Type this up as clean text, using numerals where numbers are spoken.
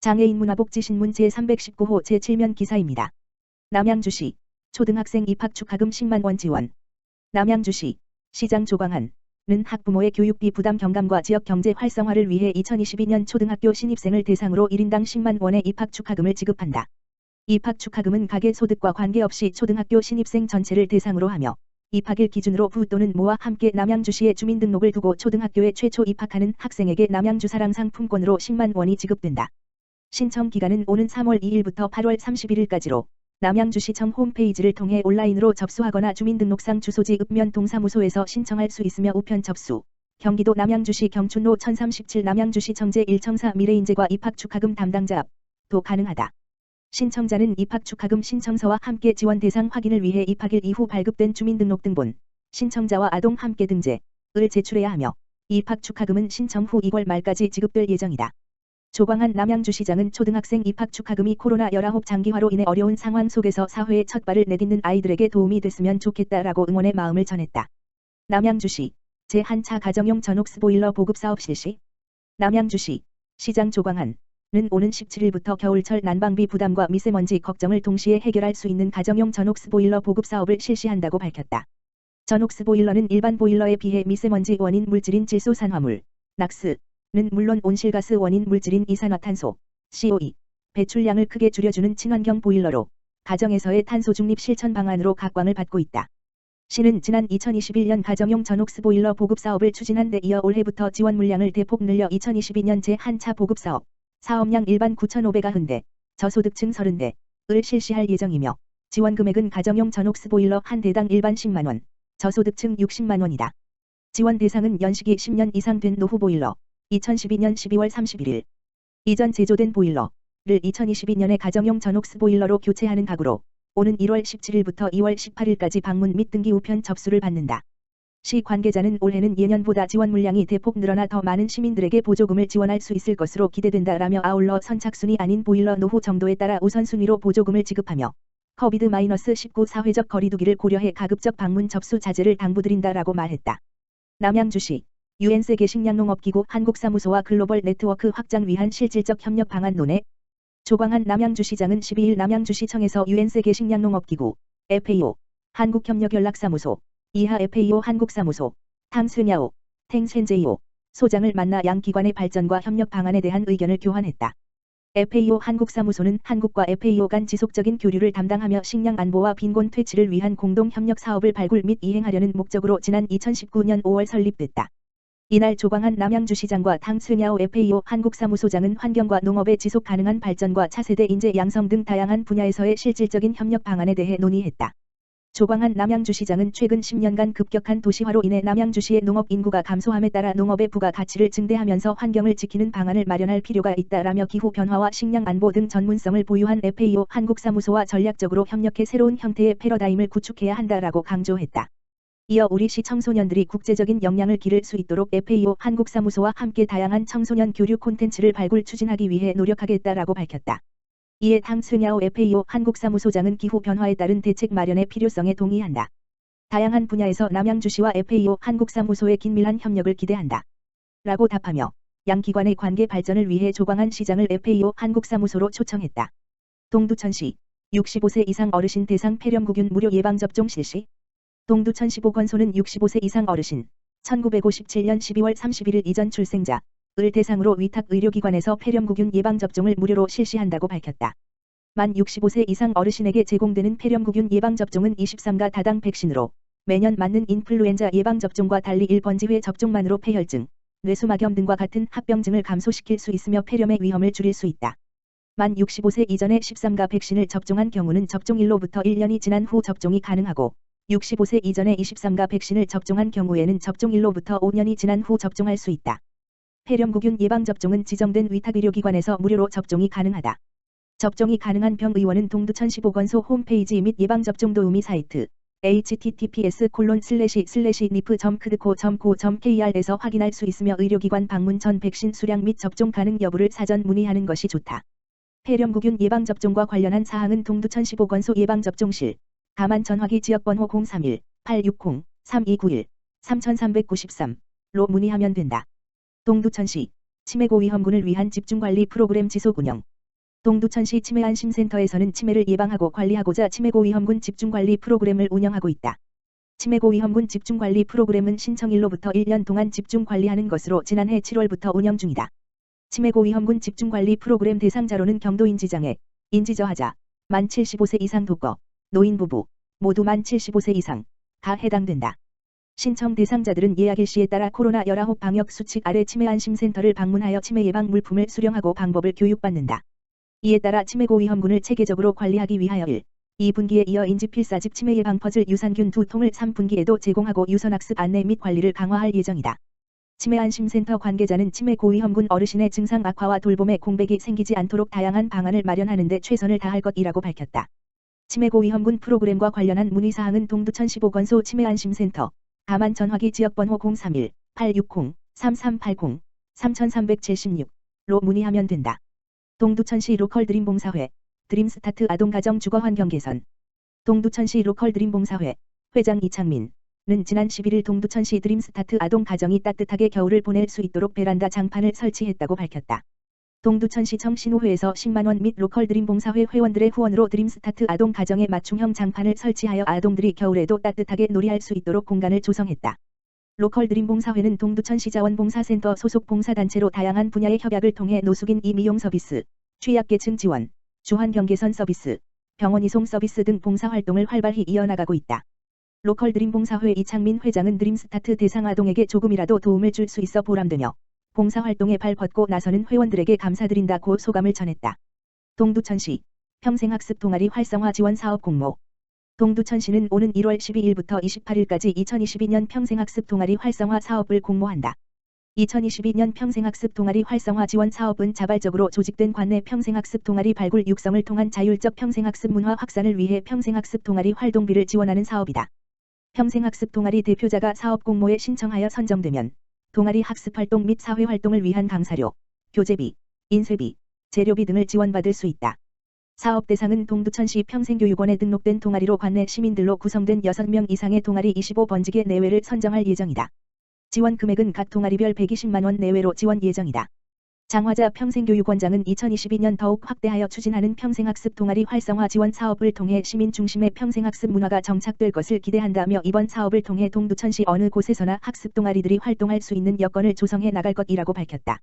장애인 문화복지신문 제319호 제7면 기사입니다. 남양주시 초등학생 입학 축하금 10만원 지원. 남양주시 시장 조광한은 학부모의 교육비 부담 경감과 지역 경제 활성화를 위해 2022년 초등학교 신입생을 대상으로 1인당 10만원의 입학 축하금을 지급한다. 입학 축하금은 가계 소득과 관계없이 초등학교 신입생 전체를 대상으로 하며 입학일 기준으로 부 또는 모와 함께 남양주시에 주민등록을 두고 초등학교에 최초 입학하는 학생에게 남양주 사랑 상품권으로 10만원이 지급된다. 신청 기간은 오는 3월 2일부터 8월 31일까지로 남양주시청 홈페이지를 통해 온라인으로 접수하거나 주민등록상 주소지 읍면 동사무소에서 신청할 수 있으며 우편 접수. 경기도 남양주시 경춘로 1037 남양주시청 제1청사 미래인재과 입학축하금 담당자 앞도 가능하다. 신청자는 입학축하금 신청서와 함께 지원 대상 확인을 위해 입학일 이후 발급된 주민등록등본, 신청자와 아동 함께 등재을 제출해야 하며 입학축하금은 신청 후 2월 말까지 지급될 예정이다. 조광한 남양주시장은 초등학생 입학축하금이 코로나19 장기화로 인해 어려운 상황 속에서 사회에 첫 발을 내딛는 아이들에게 도움이 됐으면 좋겠다라고 응원의 마음을 전했다. 남양주시 제1차 가정용 전옥스 보일러 보급 사업 실시. 남양주시 시장 조광한은 오는 17일부터 겨울철 난방비 부담과 미세먼지 걱정을 동시에 해결할 수 있는 가정용 전옥스 보일러 보급 사업을 실시한다고 밝혔다. 전옥스 보일러는 일반 보일러에 비해 미세먼지 원인 물질인 질소산화물, 낙스 는 물론 온실가스 원인 물질인 이산화탄소, CO2, 배출량을 크게 줄여주는 친환경 보일러로 가정에서의 탄소 중립 실천 방안으로 각광을 받고 있다. 시는 지난 2021년 가정용 전옥스 보일러 보급 사업을 추진한 데 이어 올해부터 지원 물량을 대폭 늘려 2022년 제1차 보급 사업, 사업량 일반 9,590대, 저소득층 30대을 실시할 예정이며 지원 금액은 가정용 전옥스 보일러 한 대당 일반 10만원, 저소득층 60만원이다. 지원 대상은 연식이 10년 이상 된 노후 보일러, 2012년 12월 31일 이전 제조된 보일러를 2022년에 가정용 전옥스 보일러로 교체하는 가구로 오는 1월 17일부터 2월 18일까지 방문 및 등기 우편 접수를 받는다. 시 관계자는 올해는 예년보다 지원 물량이 대폭 늘어나 더 많은 시민들에게 보조금을 지원할 수 있을 것으로 기대된다라며 아울러 선착순이 아닌 보일러 노후 정도에 따라 우선순위로 보조금을 지급하며 코비드-19 사회적 거리두기를 고려해 가급적 방문 접수 자제를 당부드린다라고 말했다. 남양주시 UN 세계 식량농업기구 한국사무소와 글로벌 네트워크 확장 위한 실질적 협력 방안 논의. 조광한 남양주시장은 12일 남양주시청에서 UN 세계 식량농업기구 FAO 한국협력연락사무소 이하 FAO 한국사무소 탕스냐오 탱센제이오 소장을 만나 양 기관의 발전과 협력 방안에 대한 의견을 교환했다. FAO 한국사무소는 한국과 FAO 간 지속적인 교류를 담당하며 식량 안보와 빈곤 퇴치를 위한 공동 협력 사업을 발굴 및 이행하려는 목적으로 지난 2019년 5월 설립됐다. 이날 조광한 남양주시장과 탕스냐오 FAO 한국사무소장은 환경과 농업의 지속 가능한 발전과 차세대 인재 양성 등 다양한 분야에서의 실질적인 협력 방안에 대해 논의했다. 조광한 남양주시장은 최근 10년간 급격한 도시화로 인해 남양주시의 농업 인구가 감소함에 따라 농업의 부가가치를 증대하면서 환경을 지키는 방안을 마련할 필요가 있다라며 기후 변화와 식량 안보 등 전문성을 보유한 FAO 한국사무소와 전략적으로 협력해 새로운 형태의 패러다임을 구축해야 한다라고 강조했다. 이어 우리 시 청소년들이 국제적인 역량을 기를 수 있도록 FAO 한국사무소와 함께 다양한 청소년 교류 콘텐츠를 발굴 추진하기 위해 노력하겠다라고 밝혔다. 이에 탕스냐오 FAO 한국사무소장은 기후 변화에 따른 대책 마련의 필요성에 동의한다. 다양한 분야에서 남양주시와 FAO 한국사무소의 긴밀한 협력을 기대한다. 라고 답하며 양 기관의 관계 발전을 위해 조광한 시장을 FAO 한국사무소로 초청했다. 동두천시 65세 이상 어르신 대상 폐렴구균 무료 예방접종 실시. 동두천 시보건소는 65세 이상 어르신 1957년 12월 31일 이전 출생자를 대상으로 위탁 의료기관에서 폐렴구균 예방접종을 무료로 실시한다고 밝혔다. 만 65세 이상 어르신에게 제공되는 폐렴구균 예방접종은 23가 다당 백신으로 매년 맞는 인플루엔자 예방접종과 달리 1번지회 접종만으로 폐혈증, 뇌수막염 등과 같은 합병증을 감소시킬 수 있으며 폐렴의 위험을 줄일 수 있다. 만 65세 이전에 13가 백신을 접종한 경우는 접종일로부터 1년이 지난 후 접종이 가능하고 65세 이전에 23가 백신을 접종한 경우에는 접종일로부터 5년이 지난 후 접종할 수 있다. 폐렴구균 예방접종은 지정된 위탁의료기관에서 무료로 접종이 가능하다. 접종이 가능한 병의원은 동두천시 보건소 홈페이지 및 예방접종 도우미 사이트 https://nip.nip.kdco.co.kr에서 확인할 수 있으며 의료기관 방문 전 백신 수량 및 접종 가능 여부를 사전 문의하는 것이 좋다. 폐렴구균 예방접종과 관련한 사항은 동두천시 보건소 예방접종실 다만 전화기 지역번호 031-860-3291 3393로 문의하면 된다. 동두천시 치매고위험군을 위한 집중관리 프로그램 지속 운영. 동두천시 치매안심센터에서는 치매를 예방하고 관리하고자 치매고위험군 집중관리 프로그램을 운영하고 있다. 치매고위험군 집중관리 프로그램은 신청일로부터 1년 동안 집중관리하는 것으로 지난해 7월부터 운영 중이다. 치매고위험군 집중관리 프로그램 대상자로는 경도인지장애, 인지저하자, 만 75세 이상 독거, 노인 부부, 모두 만 75세 이상, 다 해당된다. 신청 대상자들은 예약일 시에 따라 코로나19 방역 수칙 아래 치매안심센터를 방문하여 치매 예방 물품을 수령하고 방법을 교육받는다. 이에 따라 치매고위험군을 체계적으로 관리하기 위하여 1, 2분기에 이어 인지필사집 치매 예방 퍼즐 유산균 2통을 3분기에도 제공하고 유선학습 안내 및 관리를 강화할 예정이다. 치매안심센터 관계자는 치매고위험군 어르신의 증상 악화와 돌봄에 공백이 생기지 않도록 다양한 방안을 마련하는 데 최선을 다할 것이라고 밝혔다. 치매고위험군 프로그램과 관련한 문의사항은 동두천시 보건소 치매안심센터, 다만 전화기 지역번호 031-860-3380, 3376로 문의하면 된다. 동두천시 로컬드림 봉사회, 드림스타트 아동가정 주거환경 개선. 동두천시 로컬드림 봉사회, 회장 이창민은 지난 11일 동두천시 드림스타트 아동가정이 따뜻하게 겨울을 보낼 수 있도록 베란다 장판을 설치했다고 밝혔다. 동두천시청 신호회에서 10만원 및 로컬드림 봉사회 회원들의 후원으로 드림스타트 아동가정에 맞춤형 장판을 설치하여 아동들이 겨울에도 따뜻하게 놀이할 수 있도록 공간을 조성했다. 로컬드림 봉사회는 동두천시 자원봉사센터 소속 봉사단체로 다양한 분야의 협약을 통해 노숙인 미용 서비스, 취약계층 지원, 주환경 개선 서비스, 병원 이송 서비스 등 봉사활동을 활발히 이어나가고 있다. 로컬드림 봉사회 이창민 회장은 드림스타트 대상 아동에게 조금이라도 도움을 줄 수 있어 보람되며 봉사활동에 발벗고 나서는 회원들에게 감사드린다고 소감을 전했다. 동두천시 평생학습 동아리 활성화 지원 사업 공모. 동두천시는 오는 1월 12일부터 28일까지 2022년 평생학습 동아리 활성화 사업을 공모한다. 2022년 평생학습 동아리 활성화 지원 사업은 자발적으로 조직된 관내 평생학습 동아리 발굴 육성을 통한 자율적 평생학습 문화 확산을 위해 평생학습 동아리 활동비를 지원하는 사업이다. 평생학습 동아리 대표자가 사업 공모에 신청하여 선정되면 동아리 학습활동 및 사회활동을 위한 강사료, 교재비, 인쇄비, 재료비 등을 지원받을 수 있다. 사업 대상은 동두천시 평생교육원에 등록된 동아리로 관내 시민들로 구성된 6명 이상의 동아리 25번지개 내외를 선정할 예정이다. 지원 금액은 각 동아리별 120만원 내외로 지원 예정이다. 장화자 평생교육원장은 2022년 더욱 확대하여 추진하는 평생학습 동아리 활성화 지원 사업을 통해 시민 중심의 평생학습 문화가 정착될 것을 기대한다며 이번 사업을 통해 동두천시 어느 곳에서나 학습 동아리들이 활동할 수 있는 여건을 조성해 나갈 것이라고 밝혔다.